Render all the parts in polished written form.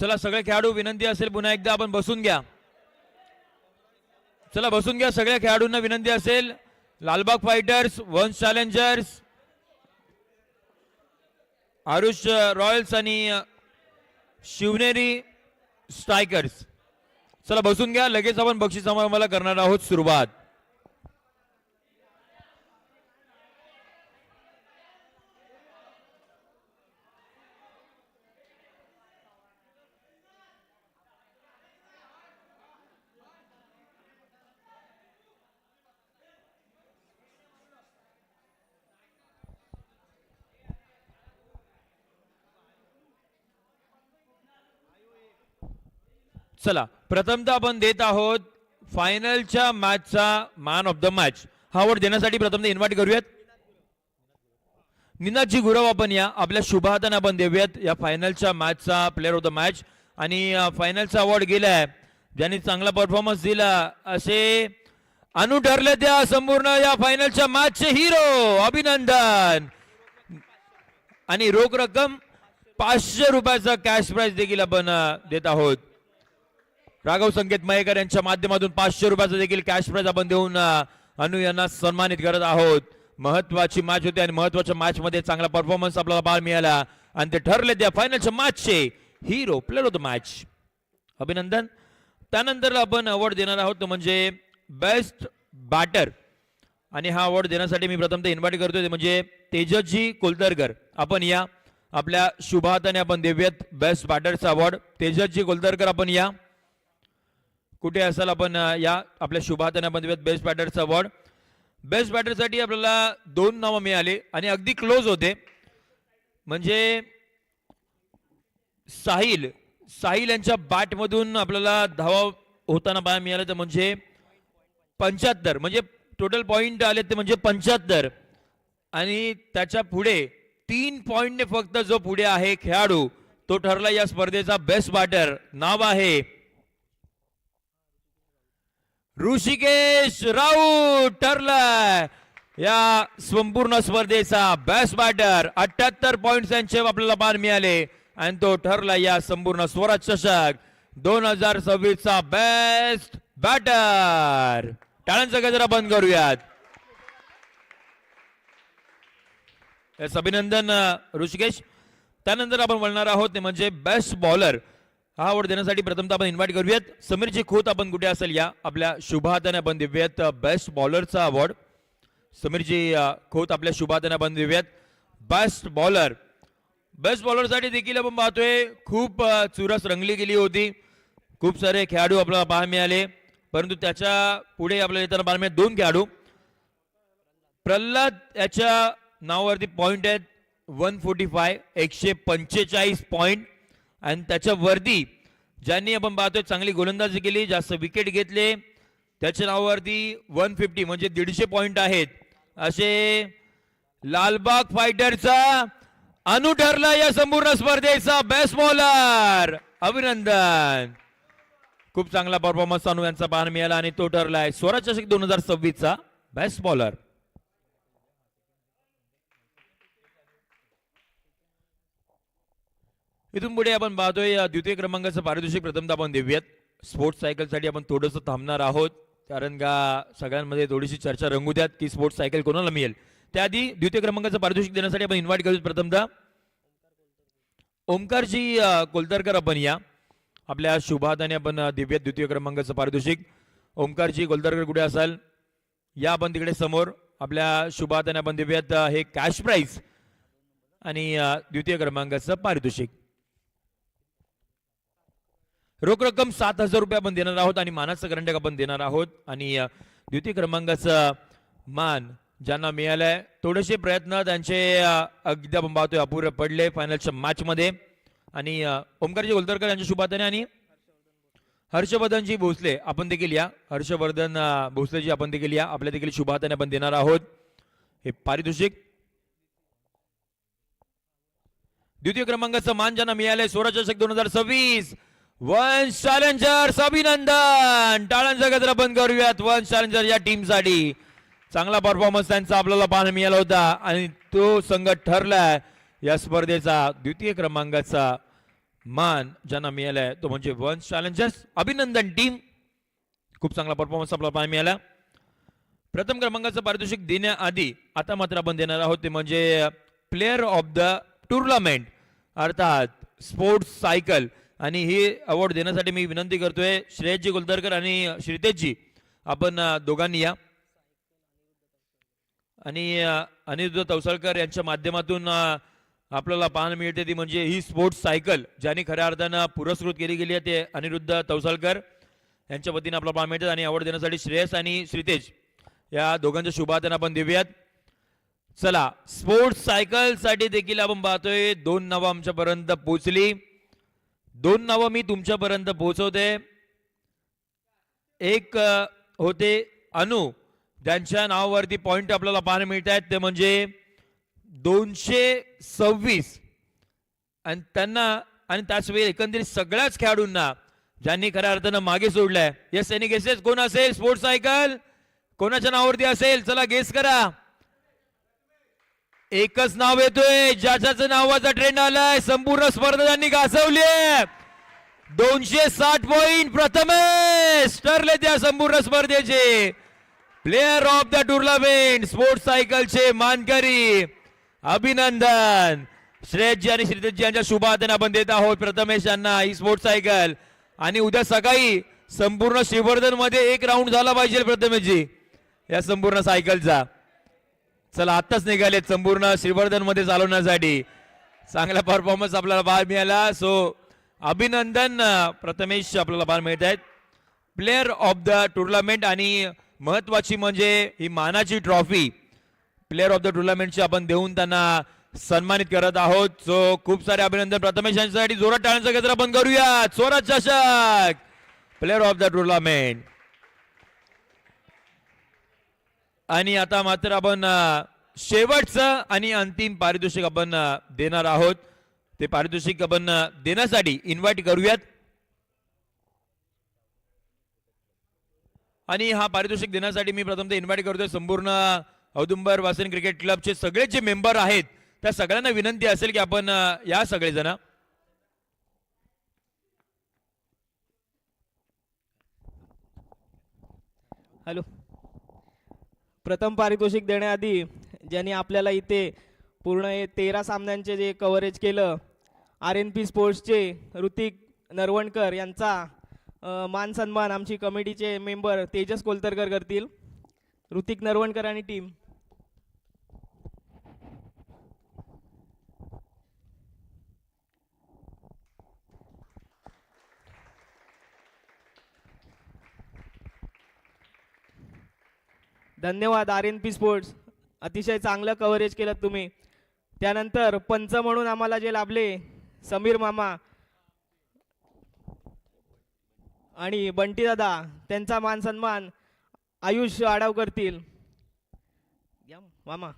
चला सगळे खेळाडू, विनंती असेल पुन्हा एकदा आपण बसून घ्या. चला बसून घ्या, सगळ्या खेळाडूंना विनंती असेल. लालबाग फायटर्स, वंश चॅलेंजर्स, आरुष रॉयल्स आणि शिवनेरी स्ट्रायकर्स. चला बसून घ्या, लगेच आपण बक्षीस समारंभाला करणार आहोत सुरुवात. चला प्रथमतः आपण देत आहोत फायनलच्या मॅचचा मॅन ऑफ द मॅच. हा अवॉर्ड देण्यासाठी प्रथमतः इन्व्हाइट करूयात निनादजी गुरव. आपण या आपल्या शुभाहाताने आपण देऊयात या फायनलच्या मॅचचा प्लेअर ऑफ द मॅच. आणि फायनलचा अवॉर्ड गेलाय ज्यांनी चांगला परफॉर्मन्स दिला असे अनु ठरले त्या संपूर्ण या फायनलच्या मॅचचे हिरो. अभिनंदन. आणि रोख रक्कम 500 रुपयाचा कॅश प्राइज देखील आपण देत आहोत. राघव संकेत मयेकर यांच्या माध्यमातून 500 रुपयाचा देखील कॅश प्राइज आपण देऊन अनु यांना सन्मानित करत आहोत. महत्वाची मॅच होती आणि महत्वाच्या मॅच मध्ये चांगला परफॉर्मन्स आपल्याला पाहायला मिळाला आणि ते ठरले त्या फायनलच्या मॅचचे hero, player of the match. अभिनंदन. त्यानंतर आपण अवॉर्ड देणार आहोत तो म्हणजे बेस्ट बॅटर. आणि हा अवॉर्ड देण्यासाठी मी प्रथमतः इन्व्हाइट करतोय म्हणजे तेजसजी कोलतरकर. आपण या आपल्या शुभाहाताने आपण देऊयात बेस्ट बॅटरचा अवॉर्ड. तेजसजी कोलतरकर आपण या, कुठे असाल आपण या आपल्या शुभाहाताने आपण देऊयात बेस्ट बॅटरचा अवॉर्ड. बेस्ट बॅटरसाठी आपल्याला 2 नावं मिळाले आणि अगदी क्लोज होते. म्हणजे साहिल यांच्या बॅटमधून आपल्याला धावा होताना पाहायला मिळालं तर म्हणजे 75, म्हणजे टोटल पॉइंट आले ते म्हणजे 75. आणि त्याच्या पुढे 3 पॉइंटने फक्त जो पुढे आहे खेळाडू तो ठरला या स्पर्धेचा बेस्ट बॅटर. नाव आहे ऋषिकेश राऊत. ठरलाय या संपूर्ण स्पर्धेचा बेस्ट बॅटर. 78 पॉइंट्स यांचे आपल्याला पार मिळाले आणि तो ठरला या संपूर्ण स्वराज चषक 2026 चा बेस्ट बॅटर. टाळ्यांचा गजरा बंद करूयात. अभिनंदन ऋषिकेश. त्यानंतर आपण बोलणार आहोत ते म्हणजे बेस्ट बॉलर. हा अवॉर्ड देण्यासाठी प्रथमतः आपण इन्व्हाइट करूयात समीरजी खोत. आपण कुठे असेल या आपल्या शुभाहाताने आपण देऊयात बेस्ट बॉलरचा अवॉर्ड. समीरजी खोत आपल्या शुभाहाताने आपण देऊयात बेस्ट बॉलर. बेस्ट बॉलर साठी देखील आपण पाहतोय खूप चुरस रंगली गेली होती. खूप सारे खेळाडू आपल्याला पाहायला मिळाले परंतु त्याच्या पुढे आपल्याला येताना पाहायला मिळाले 2 खेळाडू. प्रल्हाद याच्या नावावरती पॉइंट आहेत 145, 145 पॉइंट. आणि त्याच्या वरती ज्यांनी आपण पाहतोय चांगली गोलंदाजी केली, जास्त विकेट घेतले, त्याच्या नावावरती 150 म्हणजे 150 पॉइंट आहेत. असे लालबाग फायटरचा अनु ठरला या संपूर्ण स्पर्धेचा बेस्ट बॉलर. अभिनंदन. खूप चांगला परफॉर्मन्स अनु यांचा पाहायला मिळाला आणि तो ठरलाय स्वराज चषक 2026 चा बेस्ट बॉलर. इथून पुढे आपण पाहतोय द्वितीय क्रमांकाचं पारितोषिक प्रथमतः आपण देऊयात. स्पोर्ट्स सायकल साठी आपण थोडंसं थांबणार आहोत कारण का सगळ्यांमध्ये थोडीशी चर्चा रंगू द्यात की स्पोर्ट्स सायकल कोणाला मिळेल. त्याआधी द्वितीय क्रमांकाचं पारितोषिक देण्यासाठी आपण इन्व्हाइट करू प्रथमतः ओमकारजी कोलतरकर. आपण या आपल्या शुभाहाताने आपण देऊयात द्वितीय क्रमांकाचं पारितोषिक. ओमकारजी कोलतरकर कुठे असाल या आपण तिकडे समोर आपल्या शुभाहाताने आपण देऊयात हे कॅश प्राइज आणि द्वितीय क्रमांकाचं पारितोषिक. रोख रक्कम 7000 रुपये आपण देणार आहोत आणि मानाचं करंडक आपण देणार आहोत. आणि द्वितीय क्रमांकाचं मान ज्यांना मिळालंय थोडेसे प्रयत्न त्यांचे अगदी आपण पाहतोय अपुरे पडले फायनलच्या मॅच मध्ये. आणि ओमकारजी कोलतरकर यांच्या शुभाहाताने आणि हर्षवर्धनजी भोसले आपण देखील या. हर्षवर्धन भोसलेजी आपण देखील या. आपल्या देखील शुभाहाताने आपण देणार आहोत हे पारितोषिक. द्वितीय क्रमांकाचं मान ज्यांना मिळालंय स्वराज चषक 2026 वंश चॅलेंजर्स. अभिनंदन. टाळ्यांचा गजरा बंद करूयात वंश चॅलेंजर या टीम साठी. चांगला परफॉर्मन्स त्यांचा आपल्याला पाहायला मिळाला होता आणि तो संघ ठरलाय या स्पर्धेचा द्वितीय क्रमांकाचा मान ज्यांना मिळालाय तो म्हणजे वन्स चॅलेंजर्स. अभिनंदन टीम, खूप चांगला परफॉर्मन्स आपल्याला पाहायला मिळाला. प्रथम क्रमांकाचं पारितोषिक देण्याआधी आता मात्र आपण देणार आहोत ते म्हणजे प्लेअर ऑफ द टुर्नामेंट अर्थात स्पोर्ट्स सायकल. आणि ही अवॉर्ड देण्यासाठी मी विनंती करतोय श्रेयसजी गुलदरकर आणि श्रीतेशजी, आपण दोघांनी या. आणि अनिरुद्ध तवसळकर यांच्या माध्यमातून आपल्याला पाहायला मिळते ती म्हणजे ही स्पोर्ट्स सायकल ज्यांनी खऱ्या अर्थानं पुरस्कृत केली गेली आहे ते अनिरुद्ध तवसळकर यांच्या वतीने आपल्याला पाहायला मिळतात. आणि अवॉर्ड देण्यासाठी श्रेयस आणि श्रीतेज या दोघांच्या शुभार्थना आपण देऊयात. चला, स्पोर्ट्स सायकल साठी देखील आपण पाहतोय 2 नावं आमच्यापर्यंत पोहोचली. 2 नावं मी तुमच्यापर्यंत पोहोचवते. एक होते अनु, ज्यांच्या नावावरती पॉइंट आपल्याला पाहायला मिळत आहेत ते म्हणजे 226. आणि त्यांना आणि त्याच वेळी एकंदरीत सगळ्याच खेळाडूंना ज्यांनी खऱ्या अर्थानं मागे सोडलंय. Yes, any guesses? कोण असेल स्पोर्ट्स सायकल कोणाच्या नावावरती असेल? चला गेस करा. एकच नाव येतोय ज्याच्या नावाचा ट्रेंड आलाय. संपूर्ण स्पर्धा त्यांनी गाजवली. 260 पॉइंट प्रथमेश ठरले त्या संपूर्ण स्पर्धेचे player of the tournament sports सायकलचे मानकरी. अभिनंदन. श्रेयसजी आणि श्रीतेशजी यांच्या शुभार्थना आपण देत आहोत प्रथमेश यांना ही स्पोर्ट्स सायकल. आणि उद्या सकाळी संपूर्ण श्रीवर्धन मध्ये एक राऊंड झाला पाहिजे प्रथमेशजी या संपूर्ण सायकलचा. चला, आत्ताच निघालेत संपूर्ण श्रीवर्धन मध्ये चालवण्यासाठी. चांगला परफॉर्मन्स आपल्याला पाहायला मिळाला. सो अभिनंदन प्रथमेश आपल्याला पाहायला मिळत आहेत प्लेअर ऑफ द टुर्नामेंट. आणि महत्वाची म्हणजे ही मानाची ट्रॉफी प्लेअर ऑफ द टुर्नामेंटची आपण देऊन त्यांना सन्मानित करत आहोत. सो खूप सारे अभिनंदन प्रथमेश यांच्यासाठी. जोरात टाळ्यांचा गजर आपण करूया. स्वराज चषक प्लेअर ऑफ द टुर्नामेंट. आणि आता मात्र आपण शेवटचं आणि अंतिम पारितोषिक आपण देणार आहोत. ते पारितोषिक आपण देण्यासाठी इन्व्हाइट करूयात. आणि हा पारितोषिक देण्यासाठी मी प्रथम इन्व्हाइट करतोय संपूर्ण औदुंबर वासिनी क्रिकेट क्लबचे सगळे जे मेंबर आहेत त्या सगळ्यांना विनंती असेल की आपण या सगळेजण. हॅलो. प्रथम पारितोषिक देण्याआधी ज्यांनी आपल्याला इथे पूर्ण 13 सामन्यांचे जे कव्हरेज केलं RNP स्पोर्ट्सचे ऋतिक नरवणकर यांचा मान सन्मान आमची कमिटीचे मेंबर तेजस कोलतरकर करतील. ऋतिक नरवणकर आणि टीम. धन्यवाद RNP स्पोर्ट्स, अतिशय चांगलं कव्हरेज केलं तुम्ही. त्यानंतर पंच म्हणून आम्हाला जे लाभले समीर मामा आणि बंटी दादा, त्यांचा मान सन्मान आयुष आडाव करतील. मामा.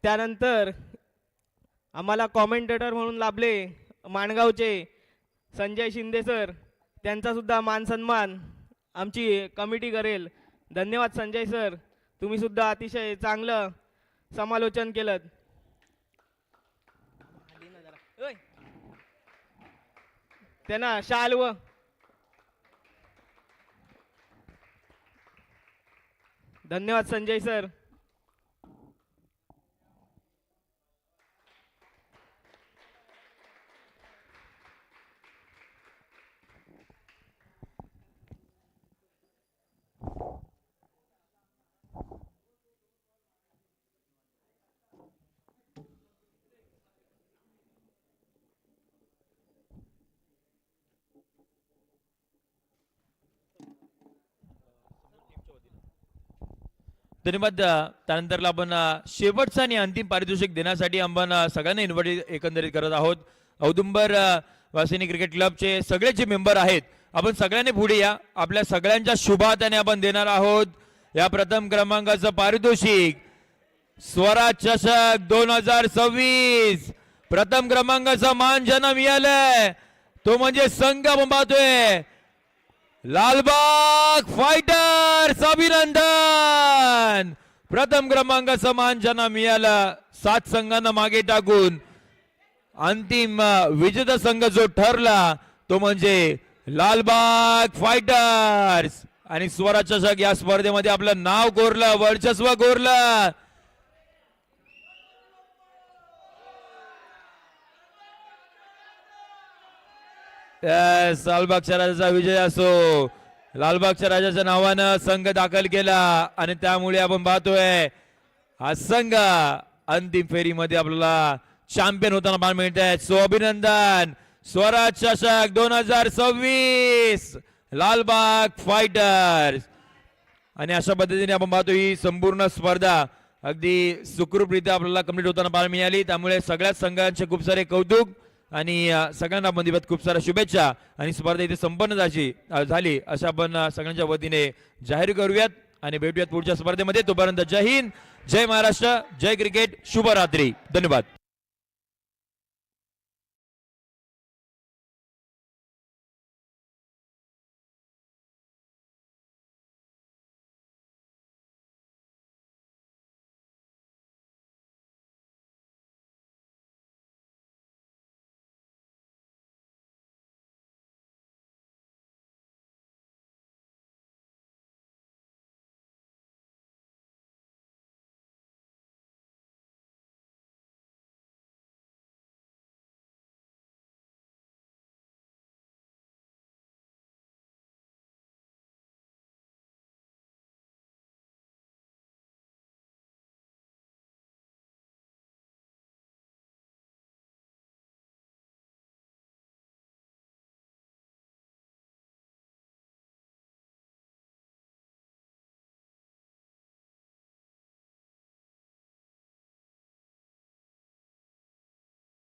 त्यानंतर आम्हाला कॉमेंटेटर म्हणून लाभले माणगावचे संजय शिंदे सर, त्यांचा सुद्धा मान सन्मान आमची कमिटी करेल. धन्यवाद संजय सर, तुम्ही सुद्धा अतिशय चांगलं समालोचन केलं. त्यांना शाल व धन्यवाद संजय सर. धन्यवाद. त्यानंतर आपण शेवटचं आणि अंतिम पारितोषिक देण्यासाठी आपण सगळ्यांना इन्व्हाइट एकंदरीत करत आहोत. औदुंबर वासिनी क्रिकेट क्लबचे सगळे जे मेंबर आहेत आपण सगळ्यांनी पुढे या. आपल्या सगळ्यांच्या शुभार्थाने आपण देणार आहोत या प्रथम क्रमांकाचं पारितोषिक स्वराज चषक 2026 प्रथम क्रमांकाचा मान ज्यांना मिळालाय तो म्हणजे संघ आपण पाहतोय लालबाग फायटर्स. अभिनंदन. प्रथम क्रमांकाचा मान ज्यांना मिळाला 7 संघांना मागे टाकून अंतिम विजेता संघ जो ठरला तो म्हणजे लालबाग फायटर्स. आणि स्वराज चषक या स्पर्धेमध्ये आपलं नाव कोरलं, वर्चस्व कोरलं. लालबागच्या राजाचा विजय असो. लालबागच्या राजाच्या नावानं संघ दाखल केला आणि त्यामुळे आपण पाहतोय हा संघ अंतिम फेरीमध्ये आपल्याला चॅम्पियन होताना पाहायला मिळत आहे. सो अभिनंदन. स्वराज चषक 2026 लालबाग फायटर्स. आणि अशा पद्धतीने आपण पाहतो ही संपूर्ण स्पर्धा अगदी सुखरूपरित्या आपल्याला कंप्लीट होताना पाहायला मिळाली. त्यामुळे सगळ्याच संघांचे खूप सारे कौतुक आणि सगळ्यांना आपण दिवस खूप साऱ्या शुभेच्छा. आणि स्पर्धा इथे संपन्न झाली अशा आपण सगळ्यांच्या वतीने जाहीर करूयात आणि भेटूयात पुढच्या स्पर्धेमध्ये. तोपर्यंत जय हिंद, जय महाराष्ट्र, जय क्रिकेट, शुभरात्री. धन्यवाद.